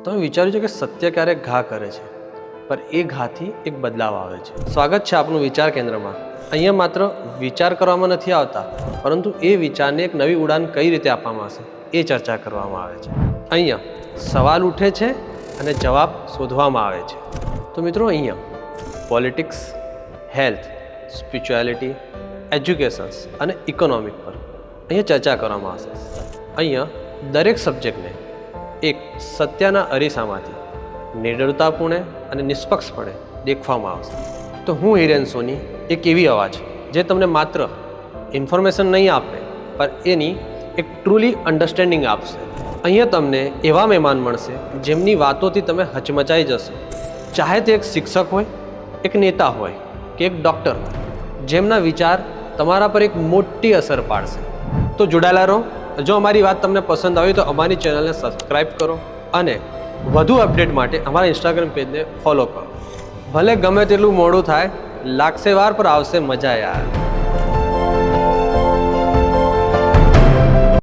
તમે વિચાર્યું છે કે સત્ય ક્યારેક ઘા કરે છે, પણ એ ઘાથી એક બદલાવ આવે છે. સ્વાગત છે આપનું વિચાર કેન્દ્રમાં. અહીંયા માત્ર વિચાર કરવામાં નથી આવતા, પરંતુ એ વિચારને એક નવી ઉડાન કઈ રીતે આપવામાં આવશે એ ચર્ચા કરવામાં આવે છે. અહીંયા સવાલ ઉઠે છે અને જવાબ શોધવામાં આવે છે. તો મિત્રો, અહીંયા પોલિટિક્સ, હેલ્થ, સ્પિરિચ્યુઆલિટી, એજ્યુકેશન્સ અને ઇકોનોમિક પર અહીંયા ચર્ચા કરવામાં આવશે. અહીંયા દરેક સબ્જેક્ટને એક સત્યના અરીસામાંથી નિડરતાપૂર્ણે અને નિષ્પક્ષપણે દેખવામાં આવશે. તો હું હિરેન સોની, એક એવી અવાજ જે તમને માત્ર ઇન્ફોર્મેશન નહીં આપે, પણ એની એક ટ્રુલી અન્ડરસ્ટેન્ડિંગ આપશે. અહીંયા તમને એવા મહેમાન મળશે જેમની વાતોથી તમે હચમચાઈ જશો. ચાહે તે એક શિક્ષક હોય, એક નેતા હોય કે એક ડૉક્ટર હોય, જેમના વિચાર તમારા પર એક મોટી અસર પાડશે. તો જોડાયેલા રહો. જો અમારી વાત તમને પસંદ આવી તો અમારી ચેનલને સબસ્ક્રાઈબ કરો અને વધુ અપડેટ માટે અમારા ઇન્સ્ટાગ્રામ પેજને ફોલો કરો. ભલે ગમે તેટલું મોડું થાય, લાગશે વાર પર આવશે મજા યાર.